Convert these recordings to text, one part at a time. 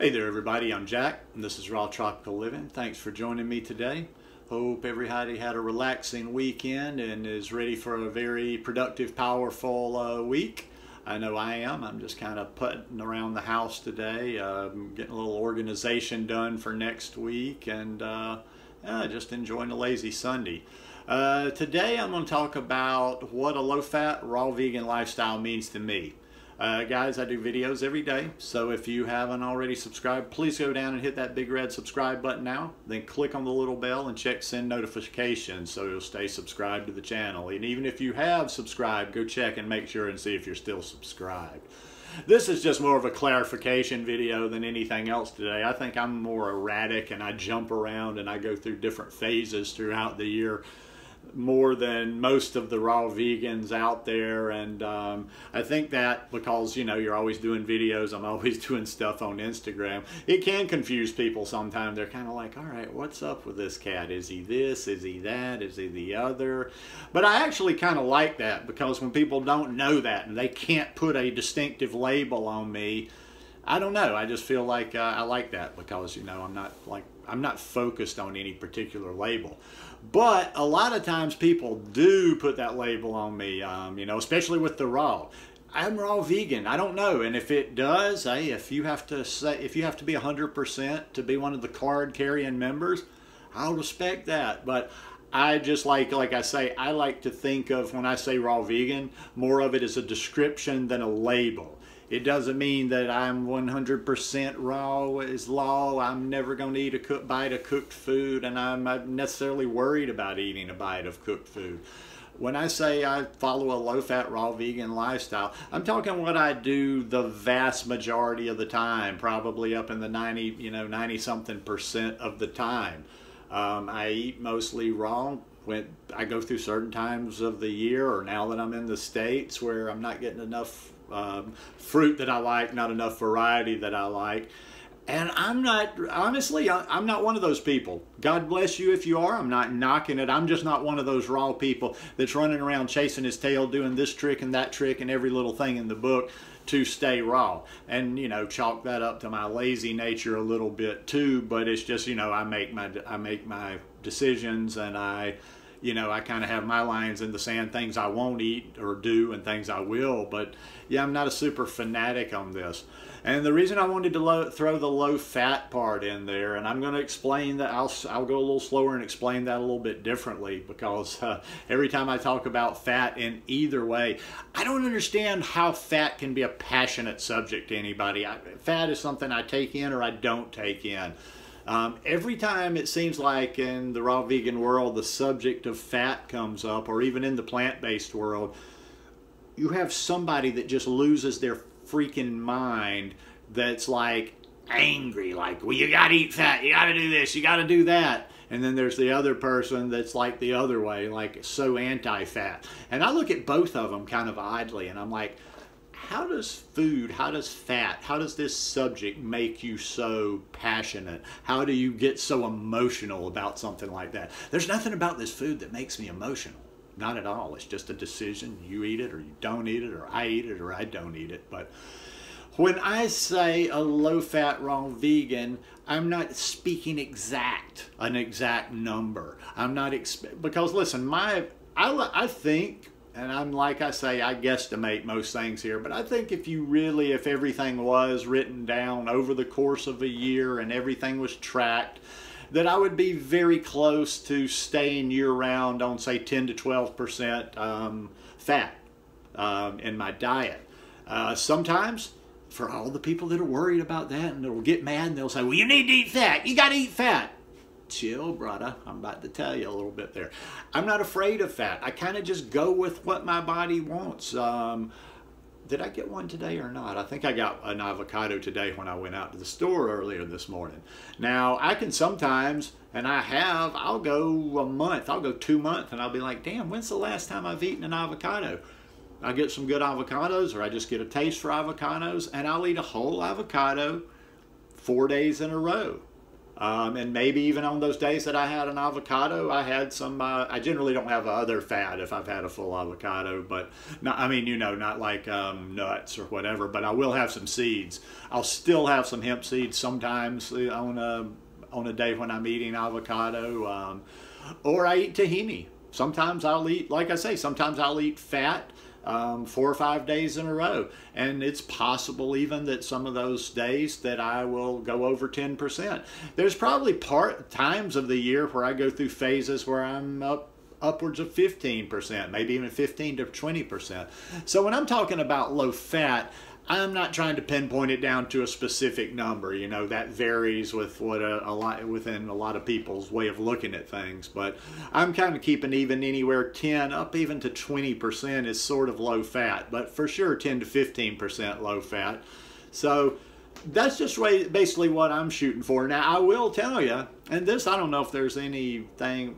Hey there everybody, I'm Jack and this is Raw Tropical Living. Thanks for joining me today. Hope everybody had a relaxing weekend and is ready for a very productive, powerful week. I know I am. I'm just kind of putting around the house today, getting a little organization done for next week and just enjoying a lazy Sunday. Today I'm going to talk about what a low-fat, raw vegan lifestyle means to me. Guys, I do videos every day, so if you haven't already subscribed, please go down and hit that big red subscribe button now. Then click on the little bell and check send notifications so you'll stay subscribed to the channel. And even if you have subscribed, go check and make sure and see if you're still subscribed. This is just more of a clarification video than anything else today. I think I'm more erratic and I jump around and I go through different phases throughout the year, more than most of the raw vegans out there. And I think that because, you know, you're always doing videos, I'm always doing stuff on Instagram, it can confuse people sometimes. They're kind of like, all right, what's up with this cat? Is he this? Is he that? Is he the other? But I actually kind of like that, because when people don't know that and they can't put a distinctive label on me, I don't know, I just feel like I like that, because, you know, I'm not focused on any particular label. But a lot of times people do put that label on me, you know, especially with the raw. I'm raw vegan. I don't know. And if it does, hey, if you have to be 100% to be one of the card carrying members, I'll respect that. But I just like I say, I like to think of, when I say raw vegan, more of it as a description than a label. It doesn't mean that I'm 100% raw is law. I'm never going to eat a bite of cooked food, and I'm not necessarily worried about eating a bite of cooked food. When I say I follow a low-fat, raw vegan lifestyle, I'm talking what I do the vast majority of the time, probably up in the 90-something% of the time. I eat mostly raw. When I go through certain times of the year, or now that I'm in the States where I'm not getting enough fruit that I like, not enough variety that I like. And I'm not, honestly, I'm not one of those people. God bless you if you are. I'm not knocking it. I'm just not one of those raw people that's running around chasing his tail, doing this trick and that trick and every little thing in the book to stay raw. And, you know, chalk that up to my lazy nature a little bit too, but it's just, you know, I make my decisions, and I kind of have my lines in the sand, things I won't eat or do and things I will. But yeah, I'm not a super fanatic on this. And the reason I wanted to throw the low fat part in there, and I'm going to explain that, I'll go a little slower and explain that a little bit differently, because every time I talk about fat in either way, I don't understand how fat can be a passionate subject to anybody. Fat is something I take in or I don't take in. Every time it seems like in the raw vegan world the subject of fat comes up, or even in the plant-based world, you have somebody that just loses their freaking mind, that's like angry, like, well, you gotta eat fat, you gotta do this, you gotta do that. And then there's the other person that's like the other way, like so anti-fat. And I look at both of them kind of oddly, and I'm like, how does food, how does fat, how does this subject make you so passionate? How do you get so emotional about something like that? There's nothing about this food that makes me emotional. Not at all. It's just a decision. You eat it or you don't eat it, or I eat it or I don't eat it. But when I say a low-fat, raw vegan, I'm not speaking an exact number. I'm not, because listen, I think, and I'm like I say, I guesstimate most things here, but I think if everything was written down over the course of a year and everything was tracked, that I would be very close to staying year-round on, say, 10 to 12% fat in my diet. Sometimes, for all the people that are worried about that and they'll get mad and they'll say, well, you need to eat fat. You got to eat fat. Chill, brother. I'm about to tell you a little bit there. I'm not afraid of fat. I kind of just go with what my body wants. Did I get one today or not? I think I got an avocado today when I went out to the store earlier this morning. Now, I can sometimes, and I'll go a month, I'll go 2 months, and I'll be like, damn, when's the last time I've eaten an avocado? I get some good avocados, or I just get a taste for avocados, and I'll eat a whole avocado 4 days in a row. And maybe even on those days that I had an avocado, I had some, I generally don't have other fat if I've had a full avocado, but not, I mean, you know, not like nuts or whatever, but I will have some seeds. I'll still have some hemp seeds sometimes on a day when I'm eating avocado, or I eat tahini. Sometimes I'll eat, like I say, sometimes I'll eat fat 4 or 5 days in a row, and it's possible even that some of those days that I will go over 10%. There's probably times of the year where I go through phases where I'm upwards of 15%, maybe even 15 to 20%. So when I'm talking about low fat, I'm not trying to pinpoint it down to a specific number. You know, that varies with what within a lot of people's way of looking at things. But I'm kind of keeping even anywhere 10 up even to 20% is sort of low fat, but for sure 10 to 15% low fat. So that's just basically what I'm shooting for. Now I will tell you, and this, I don't know if there's anything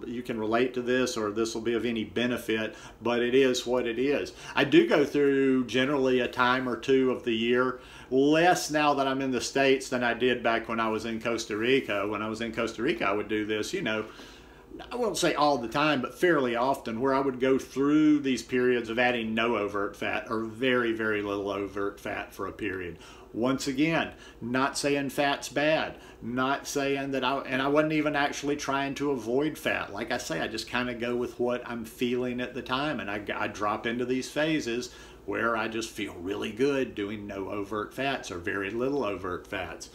you can relate to this or this will be of any benefit, but it is what it is. I do go through generally a time or two of the year, less now that I'm in the States than I did back when I was in Costa Rica. When I was in Costa Rica, I would do this, you know, I won't say all the time, but fairly often, where I would go through these periods of adding no overt fat or very, very little overt fat for a period. Once again, not saying fat's bad, not saying that I wasn't even actually trying to avoid fat. Like I say, I just kind of go with what I'm feeling at the time, and I drop into these phases where I just feel really good doing no overt fats or very little overt fats.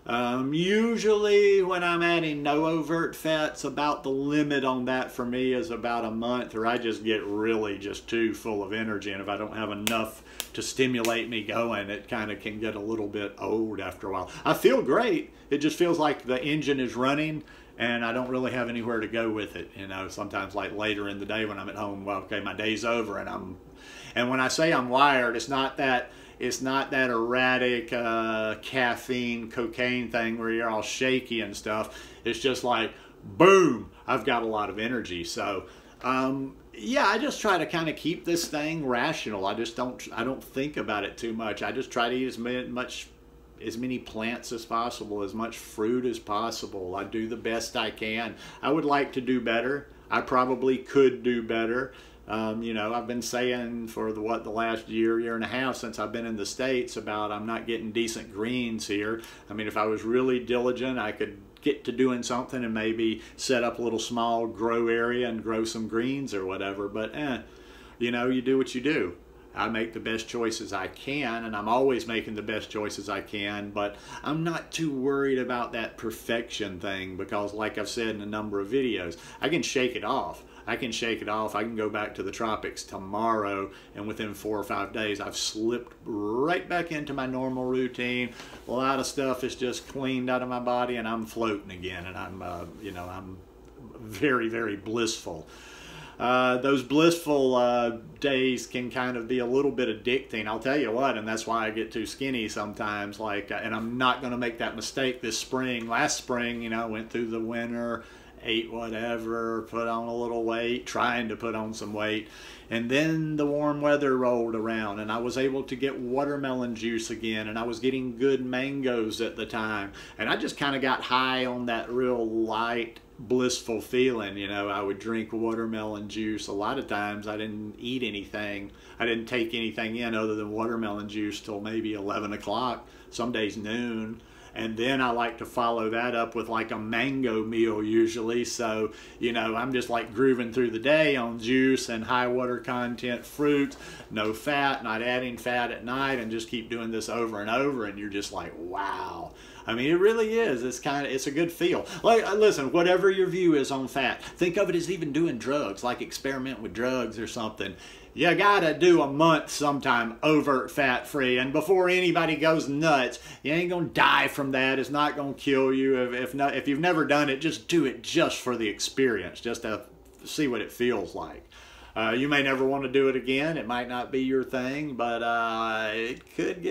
Usually when I'm adding no overt fats, about the limit on that for me is about a month, or I just get really just too full of energy, and if I don't have enough to stimulate me going, it kind of can get a little bit old after a while. I feel great. It just feels like the engine is running and I don't really have anywhere to go with it. You know, sometimes like later in the day when I'm at home, well, okay, my day's over, and when I say I'm wired, it's not that erratic caffeine, cocaine thing where you're all shaky and stuff. It's just like, boom, I've got a lot of energy. So, yeah, I just try to kind of keep this thing rational. I don't think about it too much. I just try to eat as many plants as possible, as much fruit as possible. I do the best I can. I would like to do better. I probably could do better. You know, I've been saying for the last year and a half since I've been in the States about I'm not getting decent greens here. I mean, if I was really diligent, I could get to doing something and maybe set up a little small grow area and grow some greens or whatever. But, you know, you do what you do. I make the best choices I can, and I'm always making the best choices I can, but I'm not too worried about that perfection thing because, like I've said in a number of videos, I can shake it off. I can shake it off. I can go back to the tropics tomorrow, and within 4 or 5 days, I've slipped right back into my normal routine. A lot of stuff is just cleaned out of my body, and I'm floating again, and I'm, you know, I'm very, very blissful. Those blissful days can kind of be a little bit addicting. I'll tell you what, and that's why I get too skinny sometimes. Like, and I'm not going to make that mistake this spring. Last spring, you know, went through the winter, ate whatever, put on a little weight, trying to put on some weight. And then the warm weather rolled around and I was able to get watermelon juice again, and I was getting good mangoes at the time. And I just kind of got high on that real light, blissful feeling. You know, I would drink watermelon juice. A lot of times I didn't eat anything. I didn't take anything in other than watermelon juice till maybe 11 o'clock, some days noon. And then I like to follow that up with like a mango meal usually. So, you know, I'm just like grooving through the day on juice and high water content fruit, no fat, not adding fat at night, and just keep doing this over and over. And you're just like, wow. I mean, it really is. It's a good feel. Like, listen, whatever your view is on fat, think of it as even doing drugs, like experiment with drugs or something. You gotta do a month sometime overt fat free, and before anybody goes nuts, you ain't gonna die from that. It's not gonna kill you. If you've never done it, just do it just for the experience, just to see what it feels like. You may never want to do it again. It might not be your thing, but it can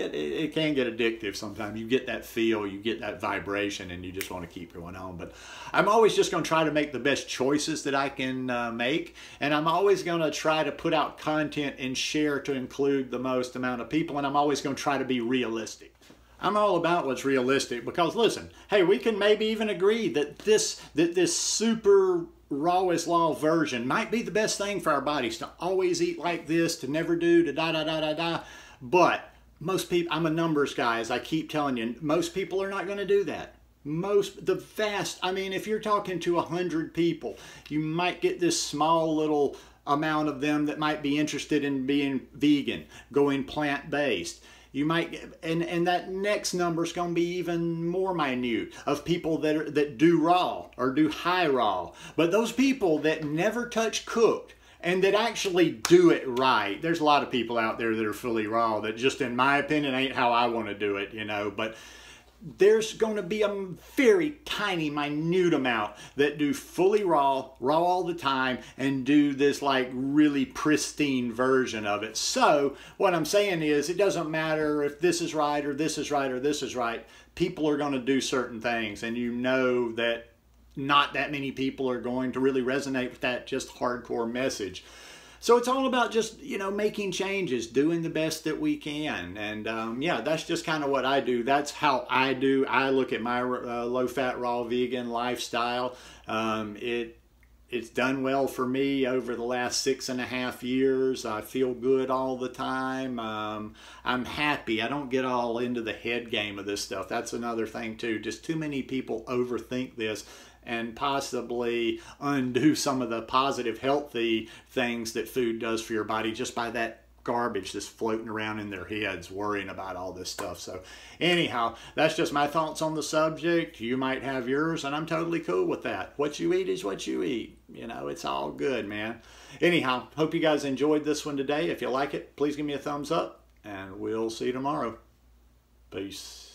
get addictive sometimes. You get that feel, you get that vibration, and you just want to keep going on. But I'm always just going to try to make the best choices that I can make, and I'm always going to try to put out content and share to include the most amount of people, and I'm always going to try to be realistic. I'm all about what's realistic because listen, hey, we can maybe even agree that this super raw as law version might be the best thing for our bodies, to always eat like this, to never do, to da da da da da. But most people, I'm a numbers guy, as I keep telling you, most people are not going to do that. I mean, if you're talking to 100 people, you might get this small little amount of them that might be interested in being vegan, going plant-based. You might, and that next number is going to be even more minute of people that do raw or do high raw. But those people that never touch cooked and that actually do it right, there's a lot of people out there that are fully raw that just, in my opinion, ain't how I want to do it, you know. But there's going to be a very tiny, minute amount that do fully raw all the time, and do this like really pristine version of it. So what I'm saying is, it doesn't matter if this is right or this is right or this is right. People are going to do certain things, and you know that not that many people are going to really resonate with that just hardcore message. So it's all about just, you know, making changes, doing the best that we can. And yeah, that's just kind of what I do. That's how I do. I look at my low-fat, raw vegan lifestyle. It's done well for me over the last 6.5 years. I feel good all the time. I'm happy. I don't get all into the head game of this stuff. That's another thing too. Just too many people overthink this and possibly undo some of the positive, healthy things that food does for your body just by that garbage that's floating around in their heads, worrying about all this stuff. So anyhow, that's just my thoughts on the subject. You might have yours, and I'm totally cool with that. What you eat is what you eat. You know, it's all good, man. Anyhow, hope you guys enjoyed this one today. If you like it, please give me a thumbs up, and we'll see you tomorrow. Peace.